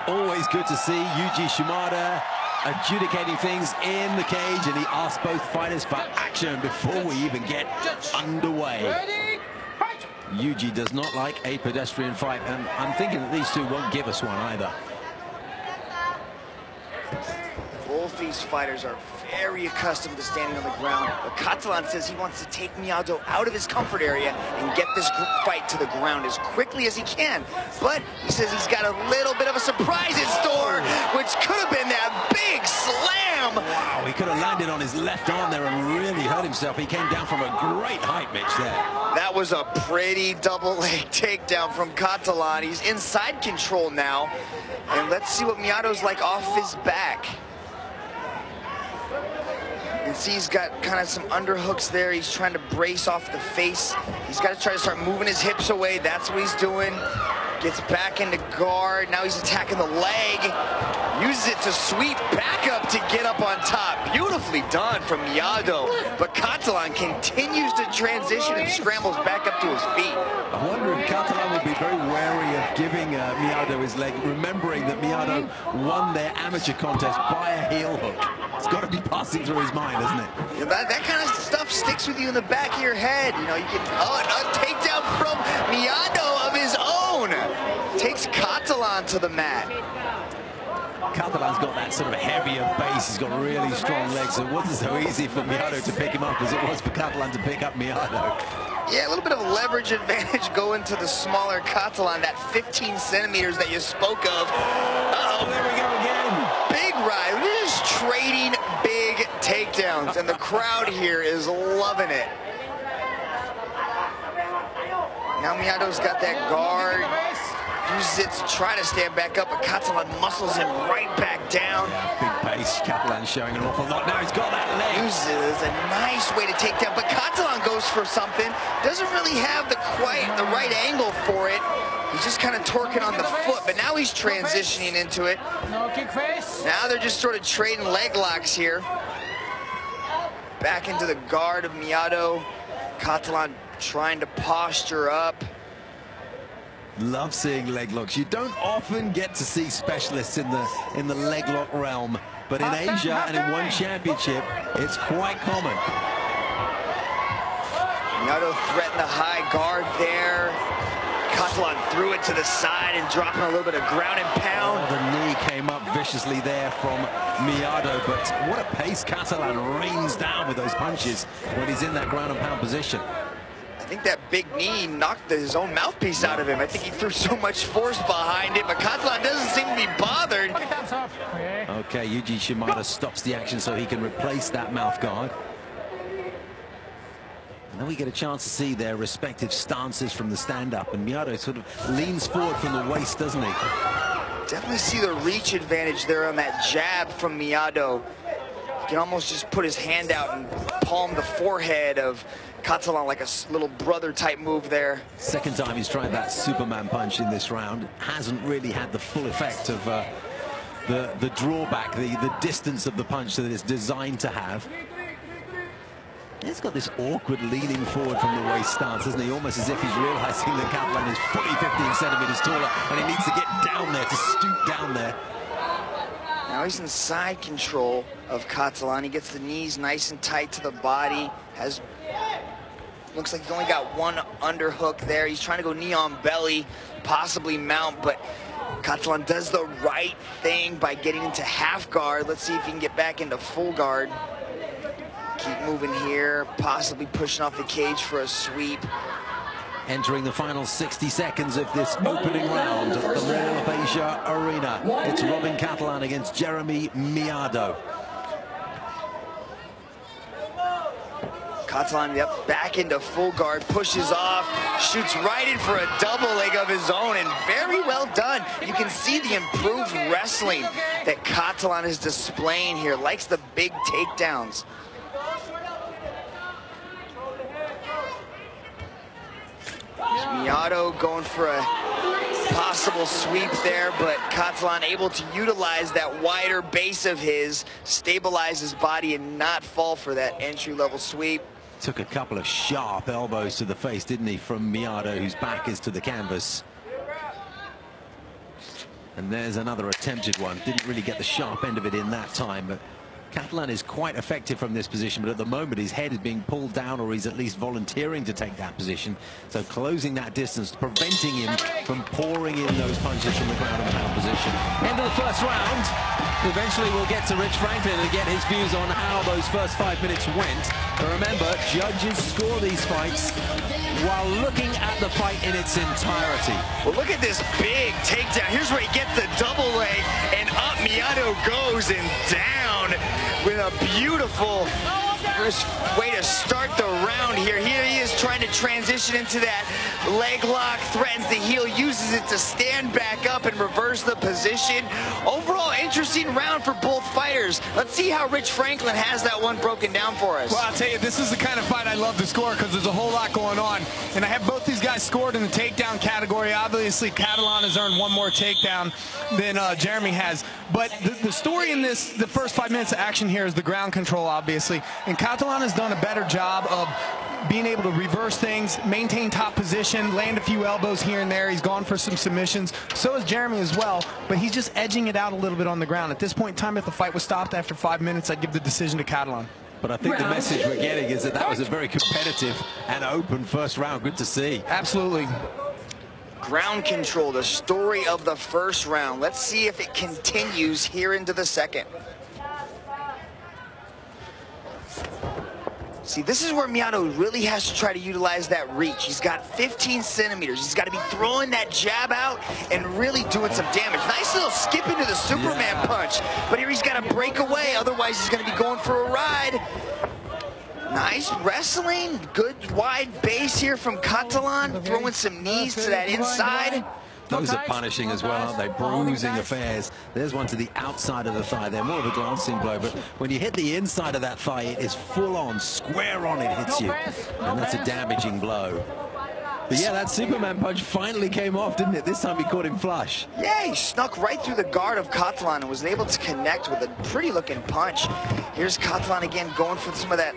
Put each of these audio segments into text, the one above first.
Always good to see Yuji Shimada adjudicating things in the cage, and he asked both fighters for action before we even get underway. Yuji does not like a pedestrian fight, and I'm thinking that these two won't give us one either. Both these fighters are very accustomed to standing on the ground, but Catalan says he wants to take MIADO out of his comfort area and get this fight to the ground as quickly as he can. But he says he's got a little bit of a surprise in store, which could have been that big slam. Wow, he could have landed on his left arm there and really hurt himself. He came down from a great height, Mitch, there. That was a pretty double leg takedown from Catalan. He's inside control now, and let's see what MIADO's like off his back. You can see he's got kind of some underhooks there. He's trying to brace off the face. He's got to try to start moving his hips away. That's what he's doing. Gets back into guard. Now he's attacking the leg. Uses it to sweep back up to get up on top. Beautifully done from MIADO. But Catalan continues to transition and scrambles back up to his feet. I wonder if Catalan will be very wary of giving MIADO his leg, remembering that MIADO won their amateur contest by a heel hook. It's got to be passing through his mind, isn't it? Yeah, that kind of stuff sticks with you in the back of your head. You know, you can, a takedown from MIADO of his own. Takes Catalan to the mat. Catalan's got that sort of heavier base. He's got really strong legs. So it wasn't so easy for MIADO to pick him up as it was for Catalan to pick up MIADO. Yeah, a little bit of leverage advantage going to the smaller Catalan, that 15 centimeters that you spoke of. Uh-oh, there we go again. Big ride. We're just trading big takedowns, and the crowd here is loving it. Now MIADO's got that guard. Uses it to try to stand back up, but Catalan muscles him right back down. Big pace. Catalan showing an awful lot. Now he's got that leg. Uses it as a nice way to take down, but Catalan goes for something. Doesn't really have quite the right angle for it. He's just kind of torquing on the foot, but now he's transitioning into it. Now they're just sort of trading leg locks here. Back into the guard of MIADO. Catalan trying to posture up. Love seeing leg locks. You don't often get to see specialists in the leg lock realm, but in Asia and in one championship, it's quite common. MIADO threatened the high guard there. Catalan threw it to the side and dropping a little bit of ground and pound. Oh, the knee came up viciously there from MIADO, but what a pace Catalan rains down with those punches when he's in that ground and pound position. I think that big knee knocked his own mouthpiece out of him. I think he threw so much force behind it, but Catalan doesn't seem to be bothered. Okay, Yuji Shimada stops the action so he can replace that mouth guard. And then we get a chance to see their respective stances from the stand-up, and MIADO sort of leans forward from the waist, doesn't he? Definitely see the reach advantage there on that jab from MIADO. He can almost just put his hand out and palm the forehead of Catalan like a little brother type move there. Second time he's tried that Superman punch in this round. Hasn't really had the full effect of the drawback, the distance of the punch that it's designed to have. He's got this awkward leaning forward from the waist stance, isn't he? Almost as if he's realizing that Catalan is fully 15 centimeters taller and he needs to get down there, to stoop down there. Now he's in side control of Catalan. He gets the knees nice and tight to the body. Looks like he's only got one underhook there. He's trying to go knee on belly, possibly mount, but Catalan does the right thing by getting into half guard. Let's see if he can get back into full guard. Keep moving here, possibly pushing off the cage for a sweep. Entering the final 60 seconds of this opening round at the Mall of Asia Arena. It's Robin Catalan against Jeremy MIADO. Catalan, yep, back into full guard, pushes off, shoots right in for a double leg of his own, and very well done. You can see the improved wrestling that Catalan is displaying here. Likes the big takedowns. MIADO going for a possible sweep there, but Catalan able to utilize that wider base of his, stabilize his body and not fall for that entry-level sweep. Took a couple of sharp elbows to the face, didn't he, from MIADO, whose back is to the canvas. And there's another attempted one. Didn't really get the sharp end of it in that time, but Catalan is quite effective from this position, but at the moment his head is being pulled down, or he's at least volunteering to take that position. So closing that distance, preventing him from pouring in those punches from the ground and pound position. End of the first round. Eventually we'll get to Rich Franklin and get his views on how those first 5 minutes went. But remember, judges score these fights while looking at the fight in its entirety. Well, look at this big takedown. Here's where he gets the double leg, and up MIADO goes and down with a beautiful way to start the round here. Here he is trying to transition into that leg lock, threatens the heel, uses it to stand back up and reverse the position. Overall, interesting round for both fighters. Let's see how Rich Franklin has that one broken down for us. Well, I'll tell you, this is the kind of fight I love to score because there's a whole lot going on. And I have both these guys scored in the takedown category. Obviously, Catalan has earned one more takedown than Jeremy has. But the story in the first 5 minutes of action here is the ground control, obviously. And Catalan has done a better job of being able to reverse things, maintain top position, land a few elbows here and there. He's gone for some submissions. So has Jeremy as well, but he's just edging it out a little bit on the ground. At this point in time, if the fight was stopped after 5 minutes, I'd give the decision to Catalan. But I think the message we're getting is that was a very competitive and open first round. Good to see. Absolutely. Ground control, the story of the first round. Let's see if it continues here into the second. See, this is where MIADO really has to try to utilize that reach. He's got 15 centimeters. He's got to be throwing that jab out and really doing some damage. Nice little skip into the Superman punch. But here he's got to break away. Otherwise, he's going to be going for a ride. Nice wrestling. Good wide base here from Catalan. Throwing some knees to that inside. Those are punishing as well, aren't they? Bruising affairs. There's one to the outside of the thigh. They're more of a glancing blow, but when you hit the inside of that thigh, it is full on, square on, it hits you. And that's a damaging blow. But yeah, that Superman punch finally came off, didn't it? This time he caught him flush. Yeah, he snuck right through the guard of Catalan and was able to connect with a pretty looking punch. Here's Catalan again going for some of that,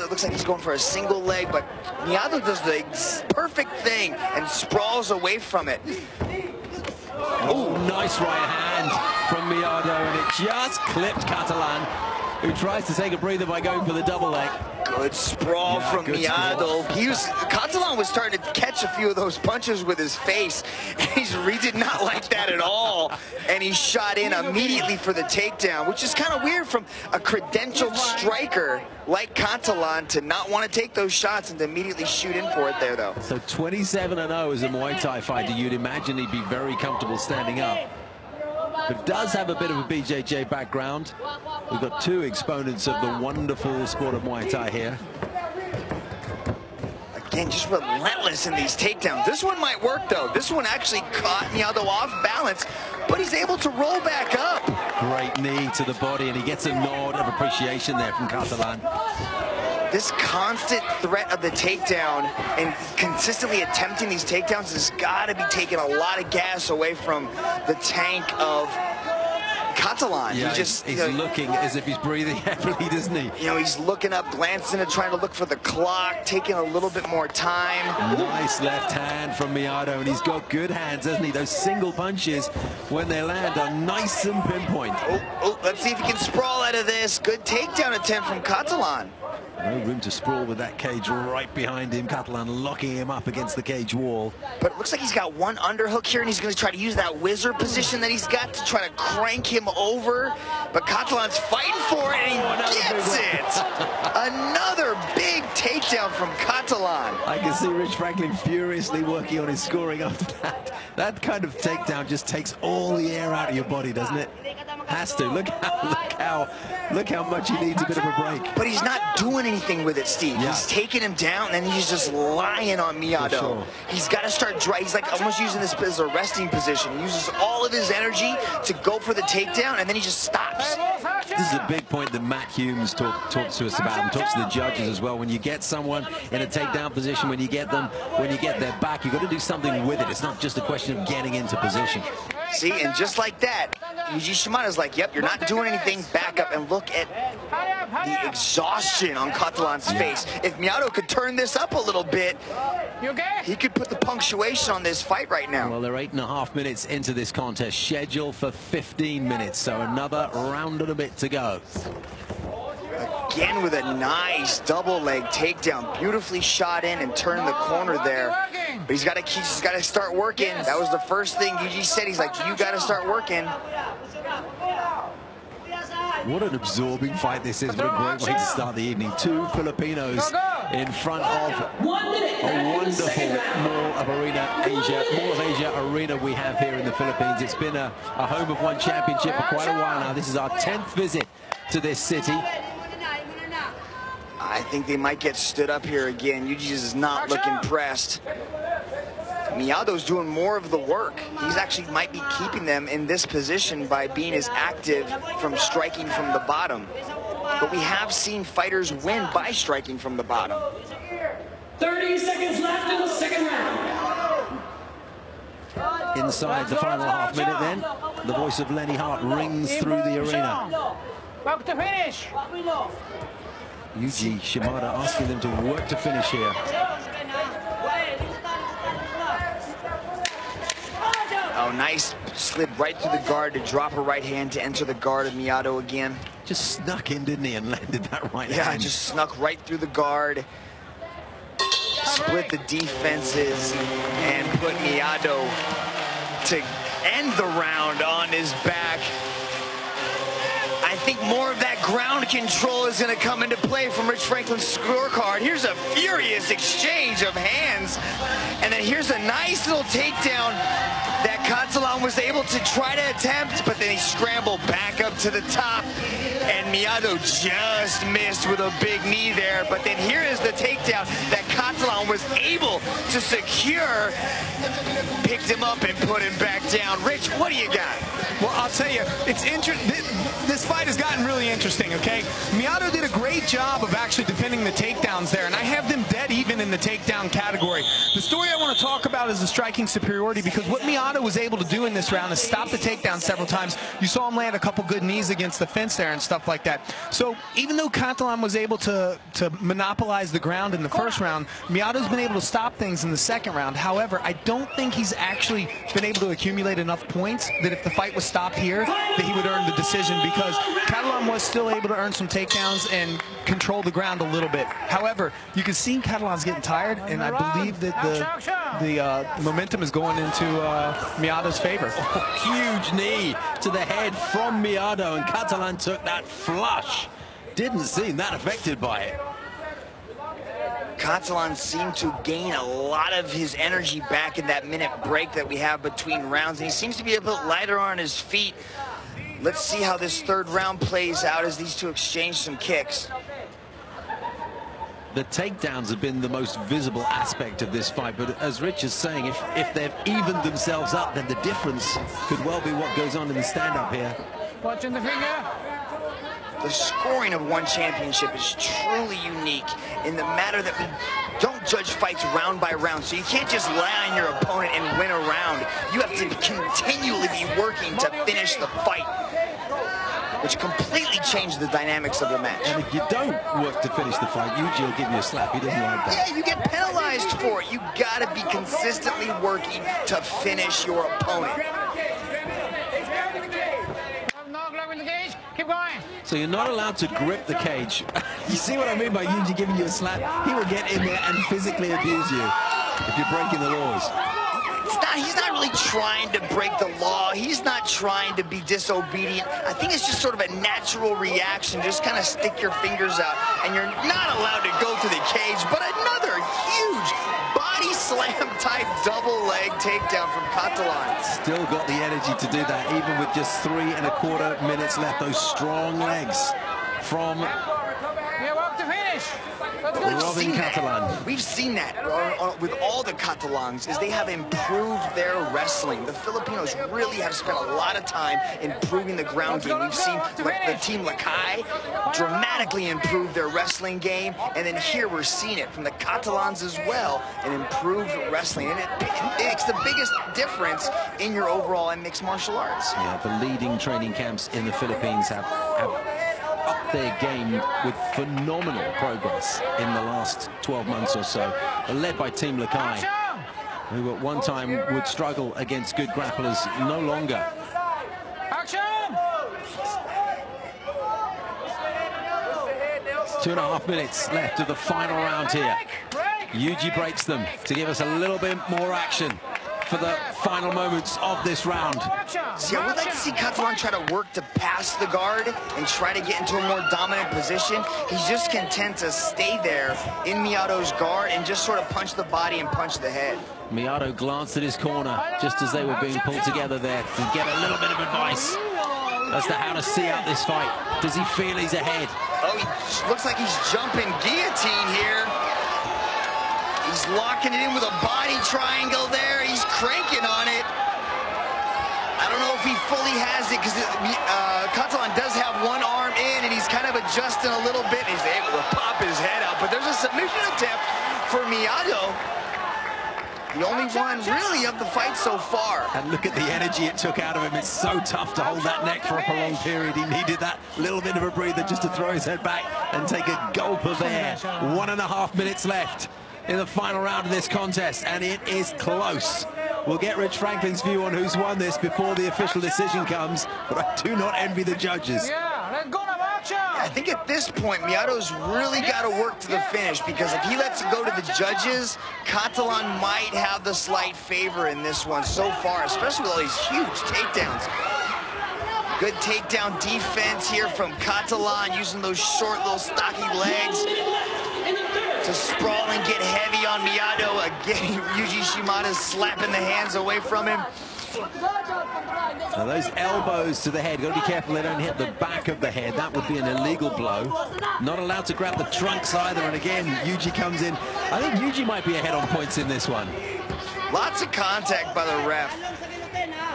looks like he's going for a single leg, but MIADO does the perfect thing and sprawls away from it. Oh, nice right hand from MIADO, and it just clipped Catalan, who tries to take a breather by going for the double leg. Good sprawl from MIADO. Catalan was starting to catch a few of those punches with his face, and he did not like that at all. And he shot in immediately for the takedown, which is kind of weird from a credentialed striker like Catalan to not want to take those shots and to immediately shoot in for it there, though. So 27-0 as a Muay Thai fighter. You'd imagine he'd be very comfortable standing up. But does have a bit of a BJJ background. We've got two exponents of the wonderful sport of Muay Thai here. Again, just relentless in these takedowns. This one might work, though. This one actually caught MIADO off balance, but he's able to roll back up. Great knee to the body, and he gets a nod of appreciation there from Catalan. This constant threat of the takedown and consistently attempting these takedowns has got to be taking a lot of gas away from the tank of Catalan. Yeah, he's looking as if he's breathing heavily, doesn't he? You know, he's looking up, glancing and trying to look for the clock, taking a little bit more time. Nice left hand from MIADO, and he's got good hands, hasn't he? Those single punches, when they land, are nice and pinpoint. Let's see if he can sprawl out of this. Good takedown attempt from Catalan. No room to sprawl with that cage right behind him. Catalan locking him up against the cage wall. But it looks like he's got one underhook here, and he's going to try to use that wizard position that he's got to try to crank him over. But Catalan's fighting for it, and he gets it. Another big takedown from Catalan. I can see Rich Franklin furiously working on his scoring after that. That kind of takedown just takes all the air out of your body, doesn't it? Has to. Look how much he needs a bit of a break. But he's not doing anything with it, Steve. Yeah. He's taking him down, and then he's just lying on MIADO. Sure. He's got to start dry. He's like almost using this as a resting position. He uses all of his energy to go for the takedown, and then he just stops. This is a big point that Matt Humes talks to us about, and talks to the judges as well. When you get someone in a takedown position, when you get their back, you've got to do something with it. It's not just a question of getting into position. See, and just like that, Yuji Shimada's like, yep, you're not doing anything, back up, and look at the exhaustion on Katalan's face. If MIADO could turn this up a little bit, he could put the punctuation on this fight right now. Well, they're 8.5 minutes into this contest, scheduled for 15 minutes, so another round and a bit to go. Again with a nice double leg takedown, beautifully shot in and turning the corner there. But he's got to start working. That was the first thing Yuji said. He's like, you got to start working. What an absorbing fight this is. What a great way to start the evening. Two Filipinos in front of a wonderful Mall of Asia arena we have here in the Philippines. It's been a home of one championship for quite a while now. This is our 10th visit to this city. I think they might get stood up here again. Yuji does not look impressed. MIADO's doing more of the work. He's actually might be keeping them in this position by being as active from striking from the bottom. But we have seen fighters win by striking from the bottom. 30 seconds left in the second round. Inside the final half minute then, the voice of Lenny Hart rings through the arena. Work to finish. Yuji Shimada asking them to work to finish here. Oh, nice slid right through the guard to drop a right hand to enter the guard of MIADO again. Just snuck in, didn't he, and landed that right hand. Yeah, just snuck right through the guard. Split the defenses and put MIADO to end the round on his back. I think more of that ground control is going to come into play from Rich Franklin's scorecard. Here's a furious exchange of hands. And then here's a nice little takedown that Katalan was able to try to attempt, but then he scrambled back up to the top. And MIADO just missed with a big knee there. But then here is the takedown that Katalan was able to secure. Picked him up and put him back down. Rich, what do you got? Well, I'll tell you, it's this fight has gotten really interesting, okay? MIADO did a great job of actually defending the takedowns there, and I have them dead even in the takedown category. The story I want to talk about is the striking superiority, because what MIADO was able to do in this round is stop the takedown several times. You saw him land a couple good knees against the fence there and stuff like that. So even though Katalan was able to monopolize the ground in the first round, MIADO's been able to stop things in the second round. However, I don't think he's actually been able to accumulate enough points that if the fight was stopped here, that he would earn the decision, because Katalan was still able to earn some takedowns and control the ground a little bit. However, you can see Katalan's getting tired, and I believe that the momentum is going into MIADO's favor. Oh, huge knee to the head from MIADO, and Katalan took that flush. Didn't seem that affected by it. Katalan seemed to gain a lot of his energy back in that minute break that we have between rounds, and he seems to be a bit lighter on his feet. Let's see how this third round plays out as these two exchange some kicks. The takedowns have been the most visible aspect of this fight, but as Rich is saying, if they've evened themselves up, then the difference could well be what goes on in the stand-up here. Watching the finger. The scoring of one championship is truly unique in the matter that we don't judge fights round by round. So you can't just lie on your opponent and win a round. You have to continually be working to finish the fight, which completely changed the dynamics of the match. And if you don't work to finish the fight, Yuji will give you a slap. He doesn't like that. Yeah, you get penalized for it. You gotta be consistently working to finish your opponent. Keep going. So you're not allowed to grip the cage. You see what I mean by Yuji giving you a slap? He will get in there and physically abuse you if you're breaking the laws. He's not really trying to break the law. He's not trying to be disobedient. I think it's just sort of a natural reaction. Just kind of stick your fingers out, and you're not allowed to go to the cage. But another huge body slam type double leg takedown from Katalan. Still got the energy to do that, even with just 3.25 minutes left. Those strong legs from Robin Katalan. We've seen that with all the Catalans, is they have improved their wrestling. The Filipinos really have spent a lot of time improving the ground game. We've seen the team Lakay dramatically improve their wrestling game, and then here we're seeing it from the Catalans as well, an improved wrestling, and it makes the biggest difference in your overall mixed martial arts. Yeah, the leading training camps in the Philippines have upped their game with phenomenal progress in the last 12 months or so, led by Team Lakay, who at one time would struggle against good grapplers, no longer. Action! 2.5 minutes left of the final round here. Yuji breaks them to give us a little bit more action for the final moments of this round. See, I would like to see Katalan try to work to pass the guard and try to get into a more dominant position. He's just content to stay there in MIADO's guard and just sort of punch the body and punch the head. MIADO glanced at his corner just as they were being pulled together there to get a little bit of advice as to how to see out this fight. Does he feel he's ahead? Oh, he looks like he's jumping guillotine here. He's locking it in with a body triangle there. He's cranking on it. I don't know if he fully has it because Katalan does have one arm in and he's kind of adjusting a little bit. He's able to pop his head out, but there's a submission attempt for MIADO. The only one really of the fight so far. And look at the energy it took out of him. It's so tough to hold that neck for a prolonged period. He needed that little bit of a breather just to throw his head back and take a gulp of air. 1.5 minutes left in the final round of this contest, and it is close. We'll get Rich Franklin's view on who's won this before the official decision comes, but I do not envy the judges. I think at this point, MIADO's really got to work to the finish, because if he lets it go to the judges, Katalan might have the slight favor in this one so far, especially with all these huge takedowns. Good takedown defense here from Katalan, using those short little stocky legs to sprawl and get heavy on MIADO. Again, Yuji Shimada's slapping the hands away from him. Now those elbows to the head, got to be careful they don't hit the back of the head. That would be an illegal blow. Not allowed to grab the trunks either, and again, Yuji comes in. I think Yuji might be ahead on points in this one. Lots of contact by the ref.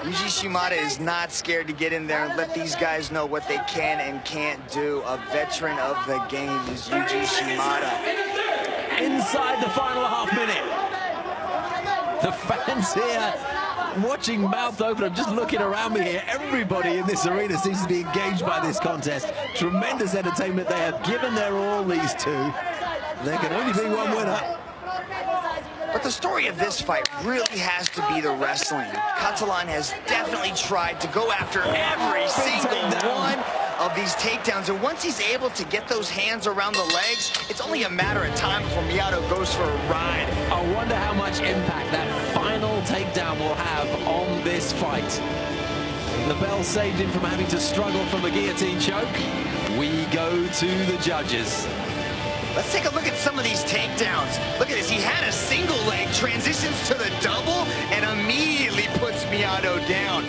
Yuji Shimada is not scared to get in there and let these guys know what they can and can't do. A veteran of the game is Yuji Shimada. Inside the final half minute. The fans here watching mouth open. I'm just looking around me here. Everybody in this arena seems to be engaged by this contest. Tremendous entertainment. They have given their all, these two. There can only be one winner. But the story of this fight really has to be the wrestling. Katalan has definitely tried to go after every single one of these takedowns, and once he's able to get those hands around the legs, it's only a matter of time before MIADO goes for a ride. I wonder how much impact that final takedown will have on this fight. The bell saved him from having to struggle from a guillotine choke. We go to the judges. Let's take a look at some of these takedowns. Look at this, he had a single leg, transitions to the double, and immediately puts MIADO down.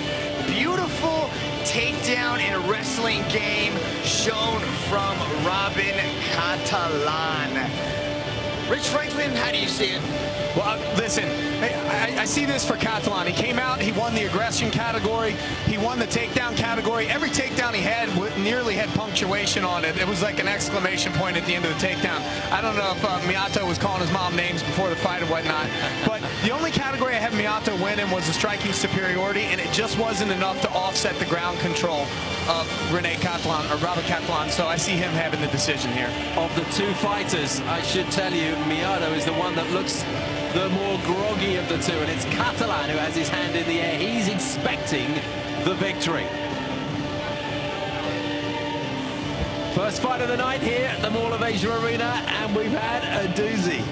Beautiful takedown and wrestling game shown from Robin Katalan. Rich Franklin, how do you see it? Well, listen, I see this for Katalan. He came out, he won the aggression category, he won the takedown category. Every takedown he had nearly had punctuation on it. It was like an exclamation point at the end of the takedown. I don't know if MIADO was calling his mom names before the fight or whatnot, but the only category I had MIADO win in was the striking superiority, and it just wasn't enough to offset the ground control of Robert Katalan, so I see him having the decision here. Of the two fighters, I should tell you, MIADO is the one that looks the more groggy of the two, and it's Katalan who has his hand in the air. He's expecting the victory. First fight of the night here at the Mall of Asia Arena, and we've had a doozy.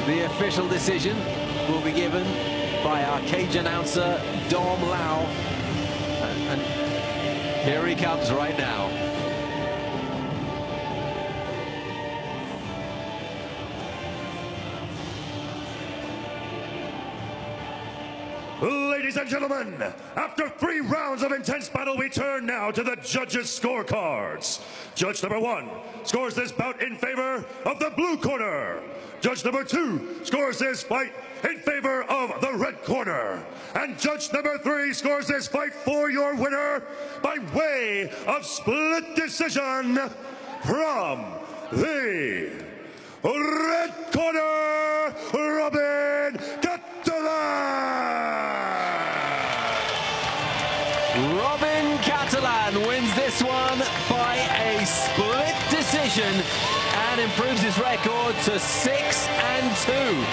The official decision will be given by our cage announcer, Dom Lau. And here he comes right now. Ladies and gentlemen, after 3 rounds of intense battle, we turn now to the judges' scorecards. Judge number 1 scores this bout in favor of the blue corner. Judge number 2 scores this fight in favor of the red corner. And judge number 3 scores this fight for your winner by way of split decision from the red corner, Robin KATALAN! Robin KATALAN wins this one by a split decision and improves his record to 6-2.